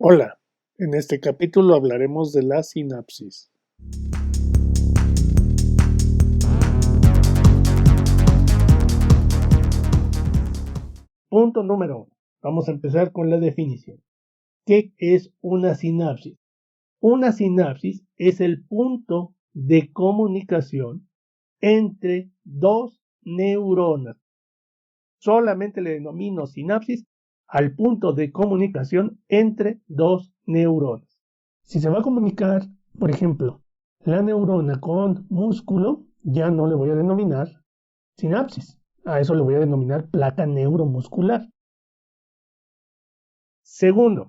Hola, en este capítulo hablaremos de la sinapsis. Punto número 1. Vamos a empezar con la definición. ¿Qué es una sinapsis? Una sinapsis es el punto de comunicación entre dos neuronas. Solamente le denomino sinapsis al punto de comunicación entre dos neuronas. Si se va a comunicar, por ejemplo, la neurona con músculo, ya no le voy a denominar sinapsis. A eso le voy a denominar placa neuromuscular. Segundo,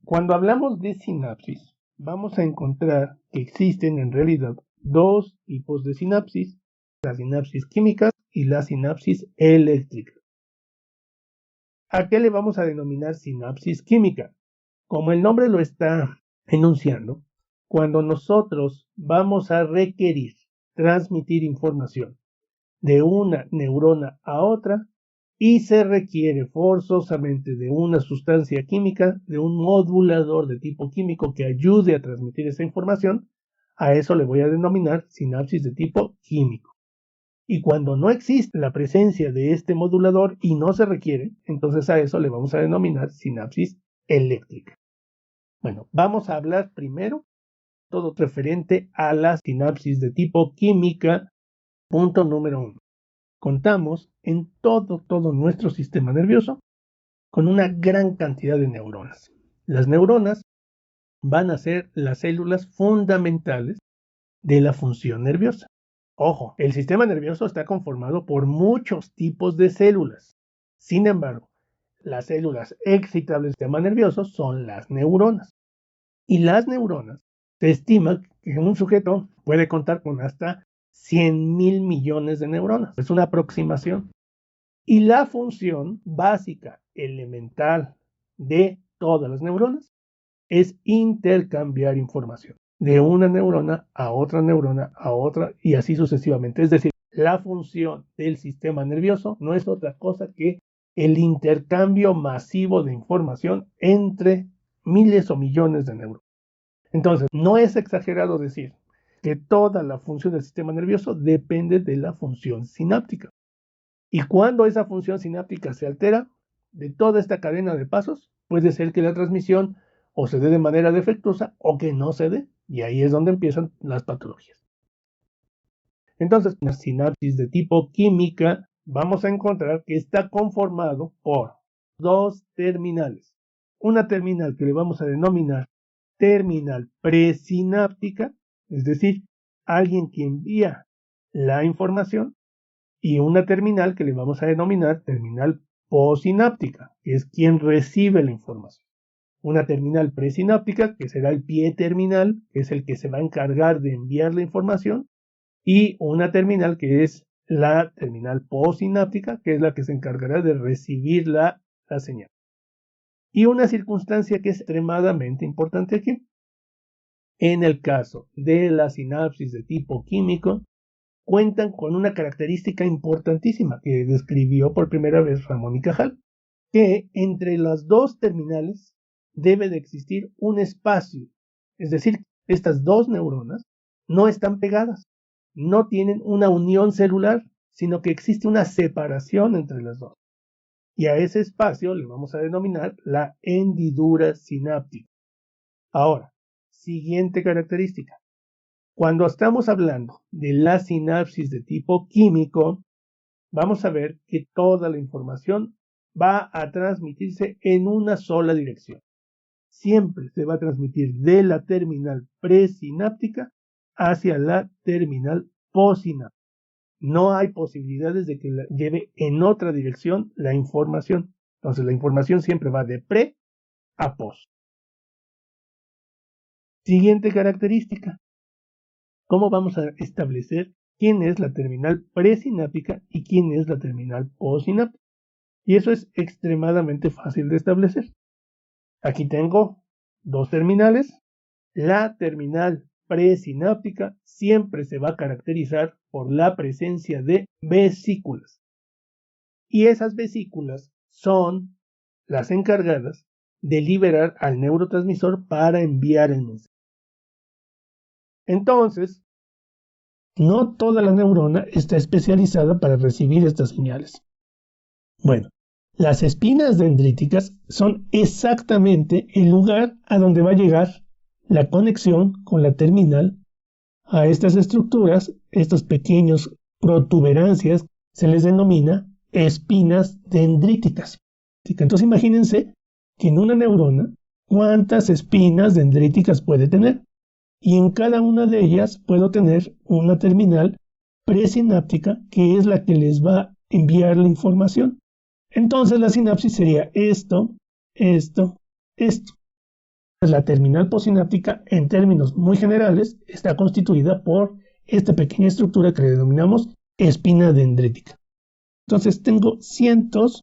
cuando hablamos de sinapsis, vamos a encontrar que existen en realidad dos tipos de sinapsis, las sinapsis químicas y la sinapsis eléctrica. ¿A qué le vamos a denominar sinapsis química? Como el nombre lo está enunciando, cuando nosotros vamos a requerir transmitir información de una neurona a otra y se requiere forzosamente de una sustancia química, de un modulador de tipo químico que ayude a transmitir esa información, a eso le voy a denominar sinapsis de tipo químico. Y cuando no existe la presencia de este modulador y no se requiere, entonces a eso le vamos a denominar sinapsis eléctrica. Bueno, vamos a hablar primero todo referente a la sinapsis de tipo química. Punto número 1. Contamos en todo nuestro sistema nervioso con una gran cantidad de neuronas. Las neuronas van a ser las células fundamentales de la función nerviosa. Ojo, el sistema nervioso está conformado por muchos tipos de células. Sin embargo, las células excitables del sistema nervioso son las neuronas. Y las neuronas, se estima que un sujeto puede contar con hasta 100.000 millones de neuronas. Es una aproximación. Y la función básica, elemental de todas las neuronas es intercambiar información de una neurona a otra y así sucesivamente. Es decir, la función del sistema nervioso no es otra cosa que el intercambio masivo de información entre miles o millones de neuronas. Entonces, no es exagerado decir que toda la función del sistema nervioso depende de la función sináptica. Y cuando esa función sináptica se altera, de toda esta cadena de pasos, puede ser que la transmisión o se dé de manera defectuosa o que no se dé. Y ahí es donde empiezan las patologías. Entonces, la sinapsis de tipo química, vamos a encontrar que está conformado por dos terminales. Una terminal que le vamos a denominar terminal presináptica, es decir, alguien que envía la información, y una terminal que le vamos a denominar terminal postsináptica, que es quien recibe la información. Una terminal presináptica, que será el pie terminal, que es el que se va a encargar de enviar la información, y una terminal que es la terminal postsináptica, que es la que se encargará de recibir la señal. Y una circunstancia que es extremadamente importante aquí. En el caso de la sinapsis de tipo químico, cuentan con una característica importantísima que describió por primera vez Ramón y Cajal, que entre las dos terminales debe de existir un espacio, es decir, estas dos neuronas no están pegadas, no tienen una unión celular, sino que existe una separación entre las dos. Y a ese espacio le vamos a denominar la hendidura sináptica. Ahora, siguiente característica. Cuando estamos hablando de la sinapsis de tipo químico, vamos a ver que toda la información va a transmitirse en una sola dirección. Siempre se va a transmitir de la terminal presináptica hacia la terminal postsináptica. No hay posibilidades de que lleve en otra dirección la información. Entonces la información siempre va de pre a post. Siguiente característica. ¿Cómo vamos a establecer quién es la terminal presináptica y quién es la terminal postsináptica? Y eso es extremadamente fácil de establecer. Aquí tengo dos terminales. La terminal presináptica siempre se va a caracterizar por la presencia de vesículas. Y esas vesículas son las encargadas de liberar al neurotransmisor para enviar el mensaje. Entonces, no toda la neurona está especializada para recibir estas señales. Bueno, las espinas dendríticas son exactamente el lugar a donde va a llegar la conexión con la terminal a estas estructuras, estos pequeños protuberancias, se les denomina espinas dendríticas. Entonces imagínense que en una neurona, ¿cuántas espinas dendríticas puede tener? Y en cada una de ellas puedo tener una terminal presináptica que es la que les va a enviar la información. Entonces la sinapsis sería esto. La terminal postsináptica, en términos muy generales, está constituida por esta pequeña estructura que le denominamos espina dendrítica. Entonces tengo cientos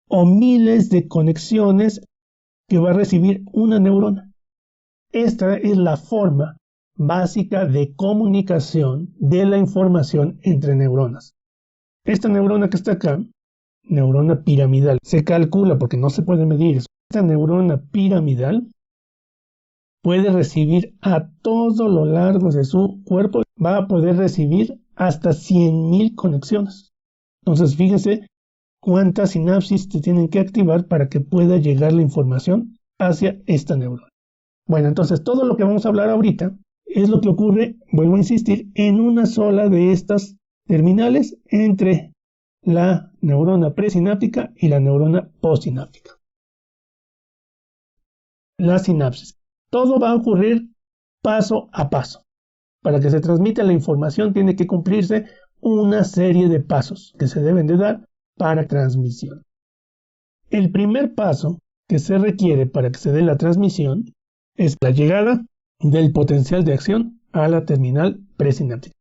o miles de conexiones que va a recibir una neurona. Esta es la forma básica de comunicación de la información entre neuronas. Esta neurona que está acá, neurona piramidal, se calcula porque no se puede medir. Esta neurona piramidal puede recibir a todo lo largo de su cuerpo, va a poder recibir hasta 100.000 conexiones. Entonces fíjense cuántas sinapsis se tienen que activar para que pueda llegar la información hacia esta neurona. Bueno, entonces todo lo que vamos a hablar ahorita es lo que ocurre, vuelvo a insistir, en una sola de estas terminales entre la neurona presináptica y la neurona postsináptica. La sinapsis. Todo va a ocurrir paso a paso. Para que se transmita la información tiene que cumplirse una serie de pasos que se deben de dar para transmisión. El primer paso que se requiere para que se dé la transmisión es la llegada del potencial de acción a la terminal presináptica.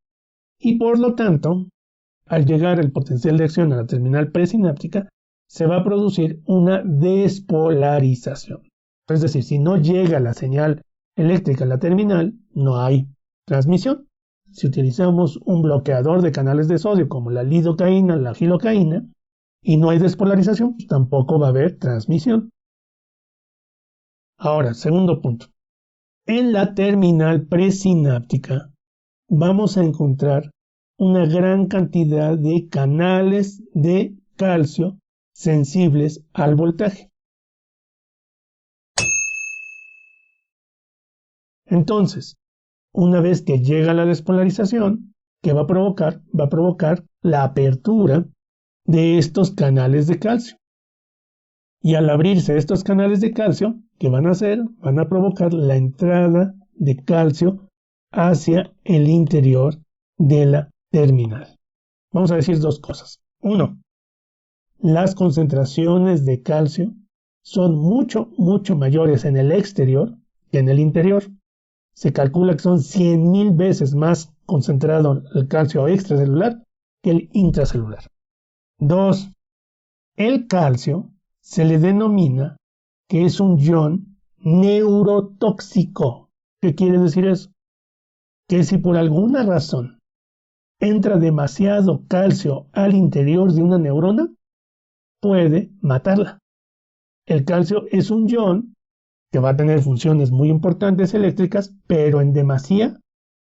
Y por lo tanto, al llegar el potencial de acción a la terminal presináptica, se va a producir una despolarización. Es decir, si no llega la señal eléctrica a la terminal, no hay transmisión. Si utilizamos un bloqueador de canales de sodio como la lidocaína, la gilocaína, y no hay despolarización, pues tampoco va a haber transmisión. Ahora, segundo punto. En la terminal presináptica vamos a encontrar una gran cantidad de canales de calcio sensibles al voltaje. Entonces, una vez que llega la despolarización, ¿qué va a provocar? Va a provocar la apertura de estos canales de calcio. Y al abrirse estos canales de calcio, ¿qué van a hacer? Van a provocar la entrada de calcio hacia el interior de la terminal. Vamos a decir dos cosas. Uno, las concentraciones de calcio son mucho mayores en el exterior que en el interior. Se calcula que son 100.000 veces más concentrado el calcio extracelular que el intracelular. 2. El calcio se le denomina que es un ion neurotóxico. ¿Qué quiere decir eso? Que si por alguna razón entra demasiado calcio al interior de una neurona, puede matarla. El calcio es un ion que va a tener funciones muy importantes eléctricas, pero en demasía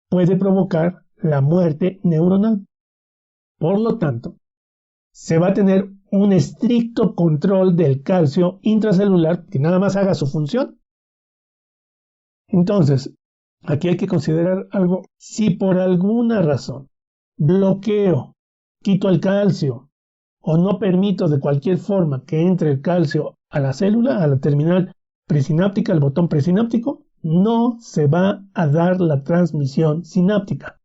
puede provocar la muerte neuronal. Por lo tanto, se va a tener un estricto control del calcio intracelular que nada más haga su función. Entonces, aquí hay que considerar algo. Si por alguna razón bloqueo, quito el calcio o no permito de cualquier forma que entre el calcio a la célula, a la terminal presináptica, el botón presináptico, no se va a dar la transmisión sináptica.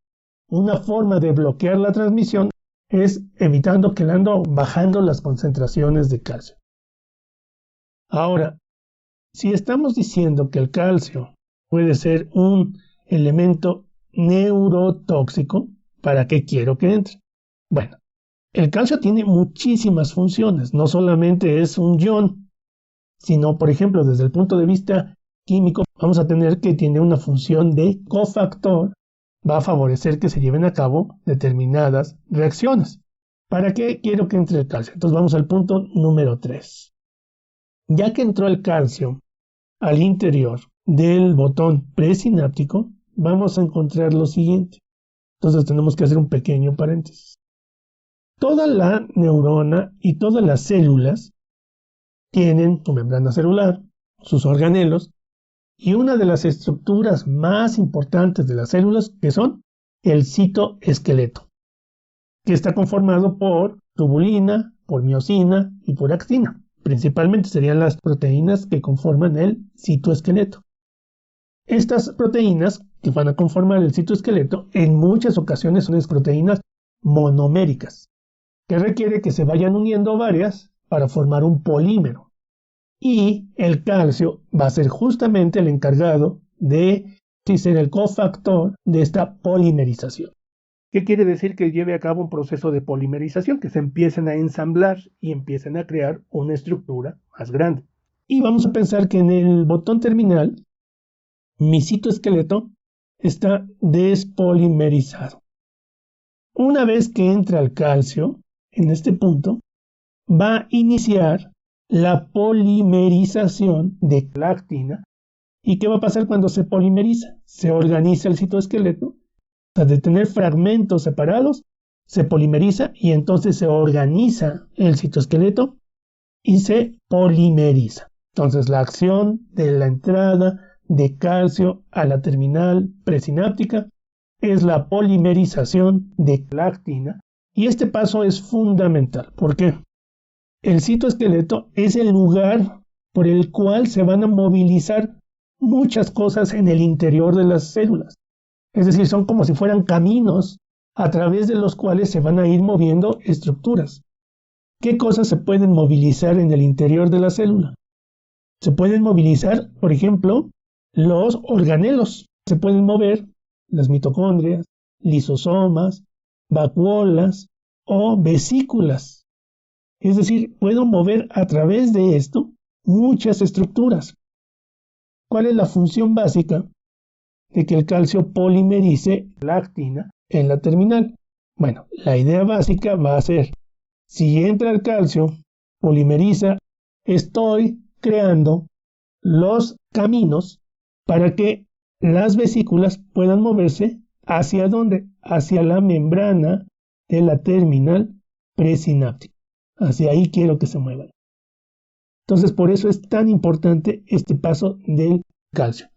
Una forma de bloquear la transmisión es evitando que le ando bajando las concentraciones de calcio. Ahora, si estamos diciendo que el calcio puede ser un elemento neurotóxico, ¿para qué quiero que entre? Bueno, el calcio tiene muchísimas funciones, no solamente es un ion, sino, por ejemplo, desde el punto de vista químico, vamos a tener que tiene una función de cofactor, va a favorecer que se lleven a cabo determinadas reacciones. ¿Para qué quiero que entre el calcio? Entonces vamos al punto número 3. Ya que entró el calcio al interior del botón presináptico, vamos a encontrar lo siguiente. Entonces tenemos que hacer un pequeño paréntesis. Toda la neurona y todas las células tienen su membrana celular, sus organelos, y una de las estructuras más importantes de las células que son el citoesqueleto, que está conformado por tubulina, por miosina y por actina. Principalmente serían las proteínas que conforman el citoesqueleto. Estas proteínas que van a conformar el citoesqueleto en muchas ocasiones son proteínas monoméricas, que requiere que se vayan uniendo varias para formar un polímero. Y el calcio va a ser justamente el encargado de ser el cofactor de esta polimerización. ¿Qué quiere decir? Que lleve a cabo un proceso de polimerización, que se empiecen a ensamblar y empiecen a crear una estructura más grande. Y vamos a pensar que en el botón terminal, mi citoesqueleto está despolimerizado. Una vez que entra el calcio, en este punto, va a iniciar la polimerización de la actina. ¿Y qué va a pasar cuando se polimeriza? Se organiza el citoesqueleto. O sea, de tener fragmentos separados, se polimeriza y entonces se organiza el citoesqueleto y se polimeriza. Entonces la acción de la entrada de calcio a la terminal presináptica es la polimerización de la actina, y este paso es fundamental. ¿Por qué? El citoesqueleto es el lugar por el cual se van a movilizar muchas cosas en el interior de las células. Es decir, son como si fueran caminos a través de los cuales se van a ir moviendo estructuras. ¿Qué cosas se pueden movilizar en el interior de la célula? Se pueden movilizar, por ejemplo, los organelos. Se pueden mover las mitocondrias, lisosomas, vacuolas o vesículas. Es decir, puedo mover a través de esto muchas estructuras. ¿Cuál es la función básica de que el calcio polimerice la actina en la terminal? Bueno, la idea básica va a ser, si entra el calcio, polimeriza, estoy creando los caminos para que las vesículas puedan moverse ¿hacia dónde? Hacia la membrana de la terminal presináptica. Hacia ahí quiero que se muevan. Entonces, por eso es tan importante este paso del calcio.